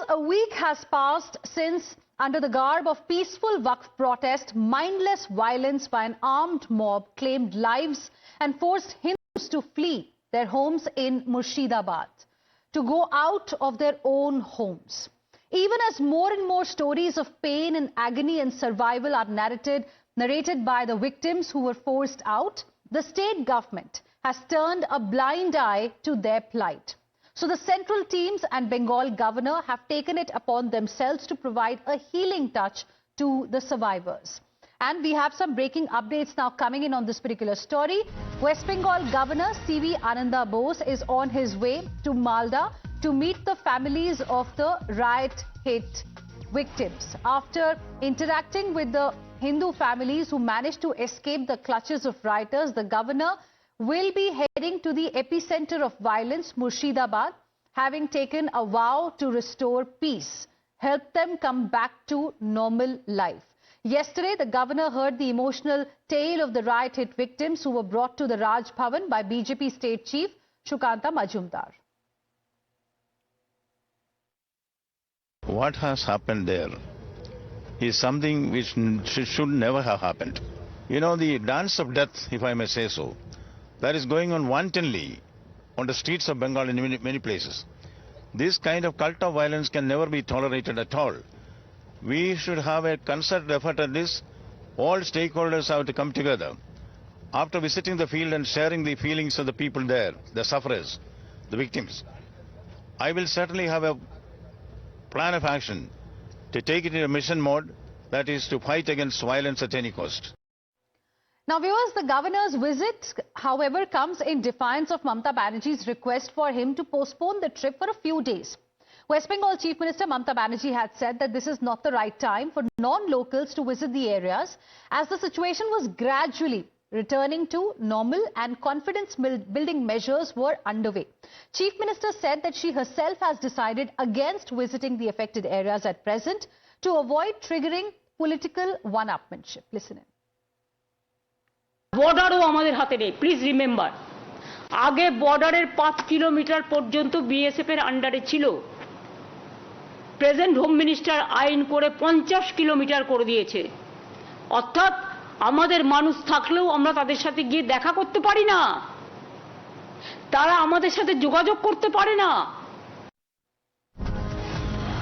a week has passed since, under the garb of peaceful Waqf protest, mindless violence by an armed mob claimed lives and forced Hindus to flee their homes in Murshidabad, to go out of their own homes. Even as more and more stories of pain and agony and survival are narrated by the victims who were forced out, the state government has turned a blind eye to their plight. So the central teams and Bengal governor have taken it upon themselves to provide a healing touch to the survivors. And we have some breaking updates now coming in on this particular story. West Bengal Governor C.V. Ananda Bose is on his way to Malda to meet the families of the riot-hit victims. After interacting with the Hindu families who managed to escape the clutches of rioters, the governor will be heading to the epicenter of violence, Murshidabad, having taken a vow to restore peace, help them come back to normal life. Yesterday, the governor heard the emotional tale of the riot-hit victims who were brought to the Raj Bhavan by BJP State Chief Sukanta Majumdar. What has happened there is something which should never have happened. You know, the dance of death, if I may say so, that is going on wantonly on the streets of Bengal in many places. This kind of cult of violence can never be tolerated at all. We should have a concerted effort at this. All stakeholders have to come together. After visiting the field and sharing the feelings of the people there, the sufferers, the victims, I will certainly have a plan of action to take it in a mission mode, that is to fight against violence at any cost. Now, viewers, the governor's visit, however, comes in defiance of Mamata Banerjee's request for him to postpone the trip for a few days. West Bengal Chief Minister Mamata Banerjee had said that this is not the right time for non-locals to visit the areas, as the situation was gradually returning to normal and confidence-building measures were underway. Chief Minister said that she herself has decided against visiting the affected areas at present to avoid triggering political one-upmanship. Listen in. বর্ডারও আমাদের হাতে নেই, please remember. আগে বর্ডারের 5 kilometre পর্যন্ত BSF এর আন্ডারে ছিল। Present home minister আইন করে 50 কিলোমিটার করে দিয়েছে। অর্থাৎ আমাদের মানুষ থাকলেও আমরা তাদের সাথে গিয়ে দেখা করতে পারি না, তারা আমাদের সাথে যোগাযোগ করতে পারে না।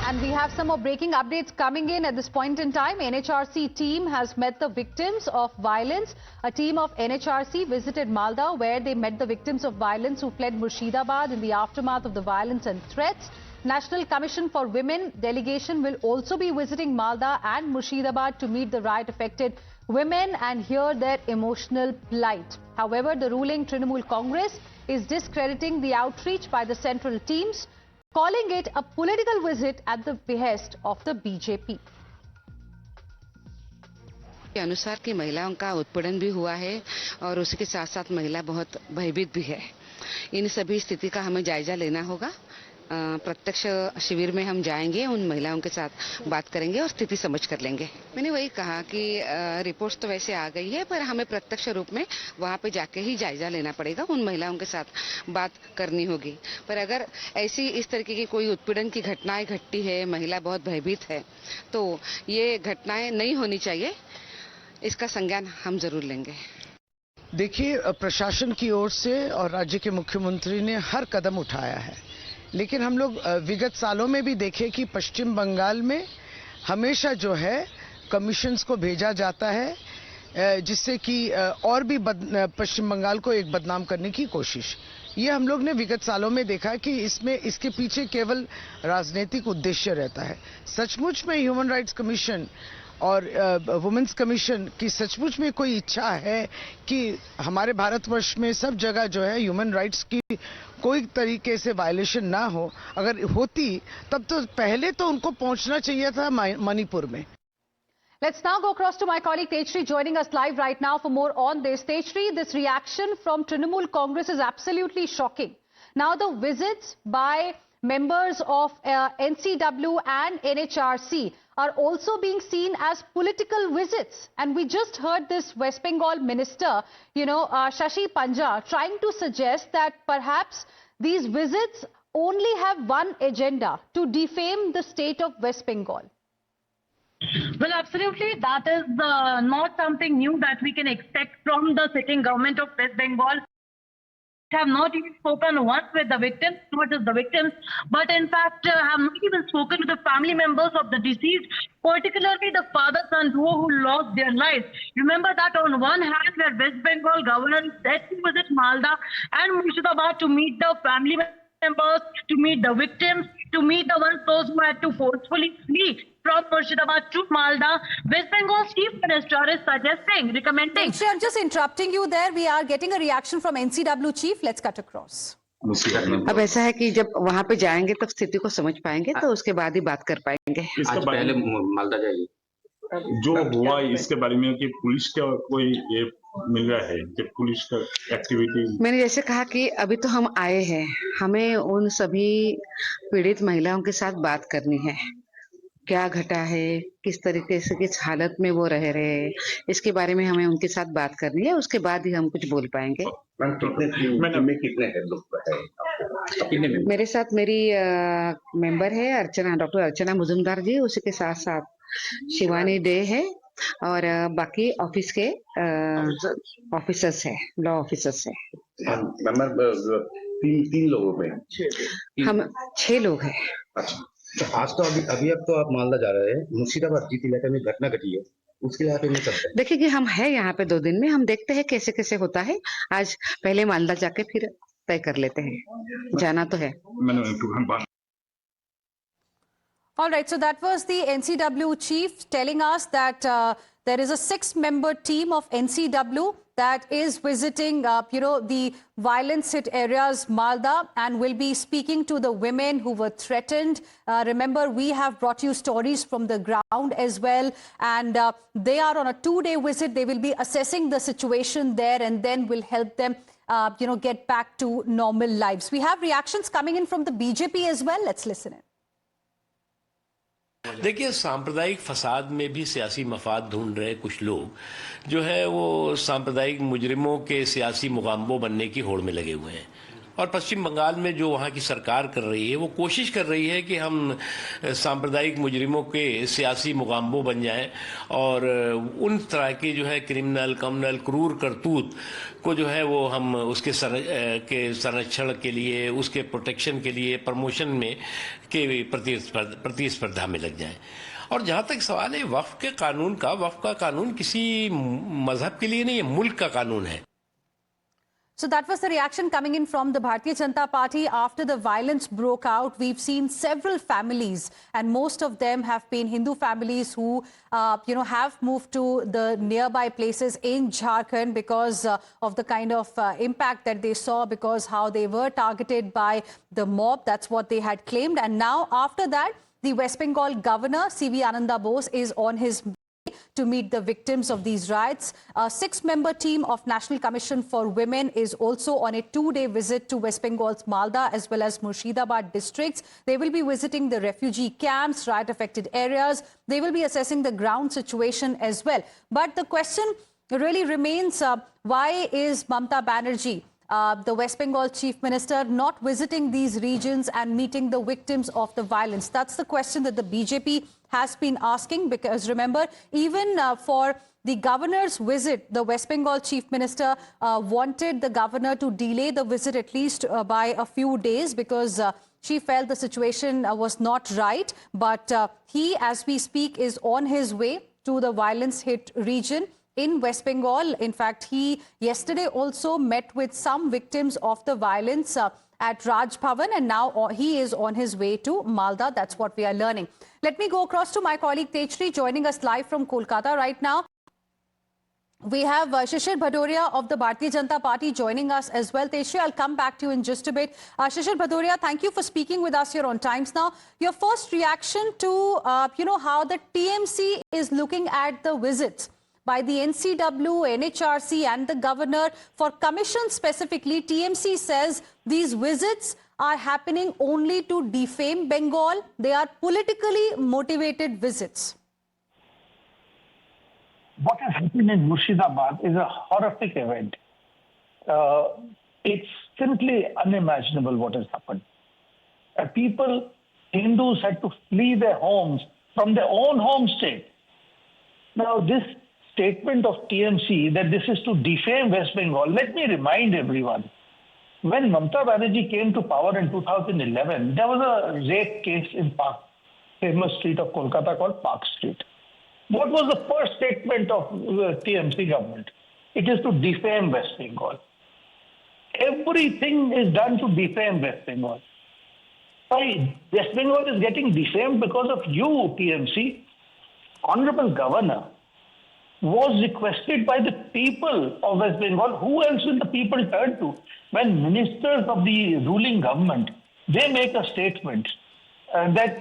And we have some more breaking updates coming in at this point in time. NHRC team has met the victims of violence. A team of NHRC visited Malda, where they met the victims of violence who fled Murshidabad in the aftermath of the violence and threats. National Commission for Women delegation will also be visiting Malda and Murshidabad to meet the riot-affected women and hear their emotional plight. However, the ruling Trinamool Congress is discrediting the outreach by the central teams, calling it a political visit at the behest of the BJP. के अनुसार कि महिलाओं का उत्पीड़न भी हुआ है और उसके साथ साथ महिला बहुत भयभीत भी है। इन सभी स्थिति का हमें जायजा लेना होगा। प्रत्यक्ष शिविर में हम जाएंगे, उन महिलाओं के साथ बात करेंगे और स्थिति समझ कर लेंगे। मैंने वही कहा कि रिपोर्ट्स तो वैसे आ गई है, पर हमें प्रत्यक्ष रूप में वहां पे जाके ही जायजा लेना पड़ेगा, उन महिलाओं के साथ बात करनी होगी। पर अगर ऐसी इस तरीके की कोई उत्पीड़न की घटनाएं घटती है, महिला बहुत भयभीत है, तो ये घटनाएं नहीं होनी चाहिए, इसका संज्ञान हम जरूर लेंगे। देखिए, प्रशासन की ओर से और राज्य के मुख्यमंत्री ने हर कदम उठाया है, लेकिन हम लोग विगत सालों में भी देखे कि पश्चिम बंगाल में हमेशा जो है कमीशंस को भेजा जाता है, जिससे कि और भी पश्चिम बंगाल को एक बदनाम करने की कोशिश। ये हम लोग ने विगत सालों में देखा कि इसके पीछे केवल राजनीतिक उद्देश्य रहता है। सचमुच में ह्यूमन राइट्स कमीशन और वुमेन्स कमीशन की सचमुच में कोई इच्छा है कि हमारे भारतवर्ष में सब जगह जो है ह्यूमन राइट्स की कोई तरीके से वायलेशन ना हो, अगर होती तब तो पहले तो उनको पहुंचना चाहिए था मणिपुर में। Let's now go across to my colleague Tejshri joining us live right now for more on this. Tejshri, this reaction from Trinamool Congress is absolutely shocking. Now the visits by members of NCW and NHRC are also being seen as political visits. And we just heard this West Bengal minister, Shashi Panja, trying to suggest that perhaps these visits only have one agenda: to defame the state of West Bengal. Well, absolutely. That is not something new that we can expect from the sitting government of West Bengal. Have not even spoken once with the victims, not just the victims, but in fact have not even spoken to the family members of the deceased, particularly the father-son duo who lost their lives. Remember that on one hand, where West Bengal governor is set to visit Malda and Murshidabad to meet the family members, to meet the victims, to meet the ones those who had to forcefully flee from Murshidabad to Malda, West Bengal's chief minister is suggesting, recommending. Actually, I'm just interrupting you there. We are getting a reaction from NCW chief. Let's cut across. अब ऐसा है कि जब वहाँ पे जाएंगे तब स्थिति को समझ पाएंगे तो उसके बाद ही बात कर पाएंगे। आज पहले मालदा जाइए जो हुआ इसके बारे में कि पुलिस का कोई ये मिल रहा है कि पुलिस का एक्टिविटी। मैंने जैसे कहा कि अभी तो हम आए हैं, हमें उन सभी पीड़ित महिलाओं के साथ बात करनी है, क्या घटा है, किस तरीके से किस हालत में वो रह रहे हैं, इसके बारे में हमें उनके साथ बात करनी है, उसके बाद ही हम कुछ बोल पाएंगे। मेरे साथ मेरी मेंबर है अर्चना, डॉक्टर अर्चना मुजुमदार जी, उसी के साथ साथ शिवानी डे है और बाकी ऑफिस के ऑफिसर्स है, लॉ ऑफिसर्स है। तीन लोगों में हम 6 लोग हैं। अच्छा, तो आज तो अभी अब तो आप मालदा जा रहे हैं, मुर्शिदाबाद जीत इलाके में घटना घटी है, उसके लिए आप नहीं करते? देखिए कि हम है यहाँ पे 2 दिन में, हम देखते हैं कैसे कैसे होता है। आज पहले मालदा जाके फिर तय कर लेते हैं, जाना तो है। All right, so that was the NCW chief telling us that there is a 6-member team of NCW that is visiting, the violence-hit areas, Malda, and will be speaking to the women who were threatened. Remember, we have brought you stories from the ground as well, and they are on a 2-day visit. They will be assessing the situation there, and then will help them, get back to normal lives. We have reactions coming in from the BJP as well. Let's listen in. देखिए, सांप्रदायिक फसाद में भी सियासी मफाद ढूंढ रहे कुछ लोग जो है वो सांप्रदायिक मुजरिमों के सियासी मुकाम्बो बनने की होड़ में लगे हुए हैं। और पश्चिम बंगाल में जो वहाँ की सरकार कर रही है वो कोशिश कर रही है कि हम सांप्रदायिक मुजरिमों के सियासी मुकाम्बो बन जाएं और उन तरह की जो है क्रिमिनल क्रूर करतूत को जो है वो हम उसके संरक्षण के लिए, उसके प्रोटेक्शन के लिए, प्रमोशन में के प्रतिस्पर्धा में लग जाएं। और जहाँ तक सवाल है वक्फ के कानून का, वक्फ का कानून किसी मजहब के लिए नहीं, ये मुल्क का कानून है। So that was the reaction coming in from the Bharatiya Janata Party after the violence broke out. We've seen several families, and most of them have been Hindu families who, have moved to the nearby places in Jharkhand because of the kind of impact that they saw, because how they were targeted by the mob. That's what they had claimed. And now, after that, the West Bengal governor, C.V. Ananda Bose, is on his to meet the victims of these riots. A 6-member team of National Commission for Women is also on a 2-day visit to West Bengal's Malda as well as Murshidabad districts. They will be visiting the refugee camps, riot-affected areas. They will be assessing the ground situation as well. But the question really remains, why is Mamata Banerjee, the West Bengal Chief Minister, not visiting these regions and meeting the victims of the violence? That's the question that the BJP has been asking, because remember, even for the governor's visit, the West Bengal Chief Minister wanted the governor to delay the visit at least by a few days because she felt the situation was not right. But he, as we speak, is on his way to the violence-hit region in West Bengal. In fact, he yesterday also met with some victims of the violence at Raj Bhavan, and now he is on his way to Malda. That's what we are learning. Let me go across to my colleague Tejshri, joining us live from Kolkata right now. We have Shishir Bhadoria of the Bharatiya Janata Party joining us as well. Tejshri, I'll come back to you in just a bit. Shishir Bhadoria, thank you for speaking with us here on Times Now. Your first reaction to, how the TMC is looking at the visits by the NCW, NHRC and the governor. For commission specifically, TMC says these visits are happening only to defame Bengal. They are politically motivated visits. What has happened in Murshidabad is a horrific event. It's simply unimaginable what has happened. People, Hindus had to flee their homes from their own home state. Now, this statement of TMC that this is to defame West Bengal, let me remind everyone. When Mamata Banerjee came to power in 2011, there was a rape case in Park, famous street of Kolkata called Park Street. What was the first statement of the TMC government? It is to defame West Bengal. Everything is done to defame West Bengal. Why? West Bengal is getting defamed because of you, TMC. Honorable Governor was requested by the people of West Bengal. Who else will the people turn to? When ministers of the ruling government, they make a statement that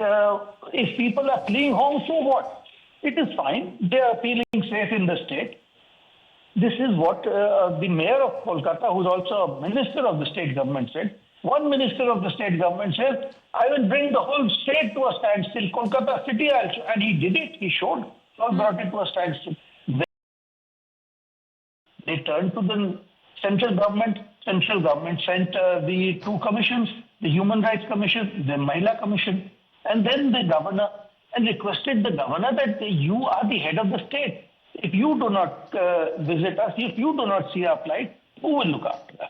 if people are fleeing home, so what? It is fine. They are feeling safe in the state. This is what the mayor of Kolkata, who is also a minister of the state government, said. One minister of the state government said, I will bring the whole state to a standstill, Kolkata city also. And he did it. He showed. All brought it to a standstill. They turned to the central government. Central government sent the two commissions, the Human Rights Commission, the Mahila Commission, and then the governor, and requested the governor that you are the head of the state. If you do not visit us, if you do not see our plight, who will look after us?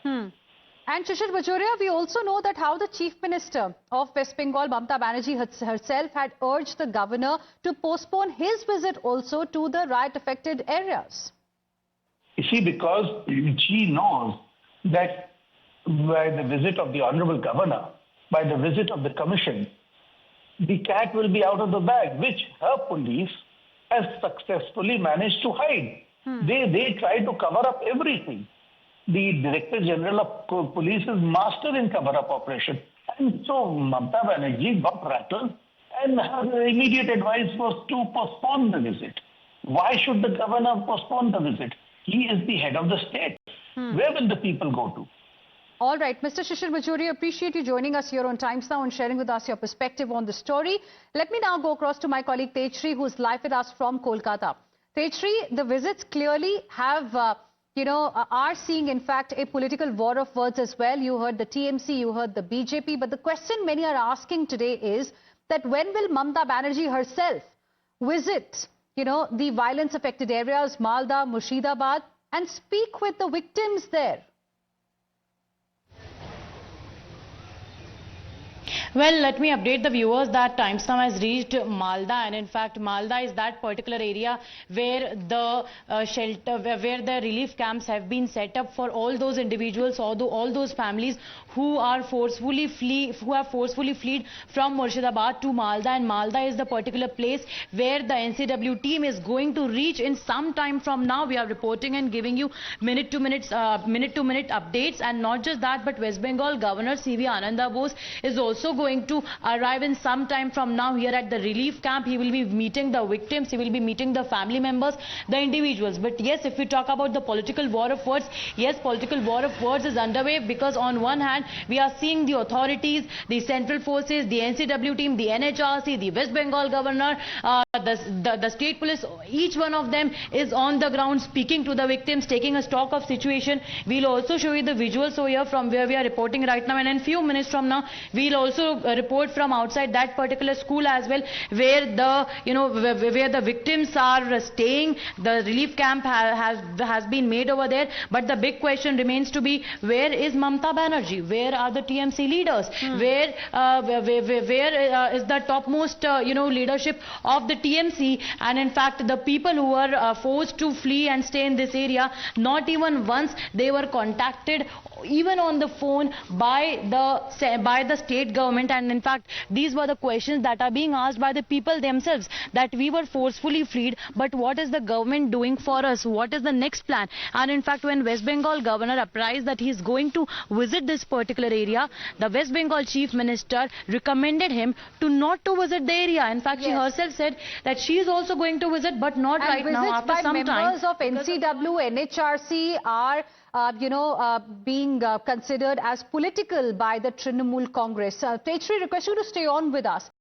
And Shishir Bajoria, we also know that how the Chief Minister of West Bengal, Mamata Banerjee herself, had urged the governor to postpone his visit also to the riot-affected areas. You see, because she knows that by the visit of the Honorable Governor, by the visit of the Commission, the cat will be out of the bag, which her police has successfully managed to hide. They try to cover up everything. The Director General of Police is master in cover-up operation. And so Mamata Banerjee got rattled, and her immediate advice was to postpone the visit. Why should the governor postpone the visit? He is the head of the state. Where will the people go to? All right, Mr. Shishir Bajoria, appreciate you joining us here on Times Now and sharing with us your perspective on the story. Let me now go across to my colleague Tejshri, who's live with us from Kolkata. Tejshri, the visits clearly have, are seeing, in fact, a political war of words as well. You heard the TMC, you heard the BJP, but the question many are asking today is that when will Mamata Banerjee herself visit, the violence-affected areas, Malda, Murshidabad, and speak with the victims there? Well, let me update the viewers that Times Now has reached Malda, and in fact Malda is that particular area where the where the relief camps have been set up for all those individuals, all those families who have forcefully fled from Murshidabad to Malda, and Malda is the particular place where the NCW team is going to reach in some time from now. We are reporting and giving you minute to minute updates, and not just that, but West Bengal Governor C.V. Ananda Bose is also going to arrive in some time from now here at the relief camp. He will be meeting the victims, he will be meeting the family members, the individuals. But yes, if we talk about the political war of words, yes, political war of words is underway, because on one hand we are seeing the authorities, the central forces, the NCW team, the NHRC, the West Bengal governor, the state police, each one of them is on the ground speaking to the victims, taking a stock of situation. We'll also show you the visuals over here from where we are reporting right now, and in few minutes from now we'll also report from outside that particular school as well, where the victims are staying. The relief camp has been made over there, but the big question remains to be, where is Mamata Banerjee? Where are the TMC leaders? Where is the topmost leadership of the TMC? And in fact, the people who were forced to flee and stay in this area, not even once they were contacted, even on the phone, by the state government. And in fact, these were the questions that are being asked by the people themselves, that we were forcefully freed, but what is the government doing for us? What is the next plan? And in fact, when West Bengal governor apprised that he is going to visit this particular area, the West Bengal chief minister recommended him to not to visit the area. In fact, she herself said that she is also going to visit, but not right now, after some time. Visits by members of NCW, NHRC are being considered as political by the Trinamool Congress. Tejshri, request you to stay on with us.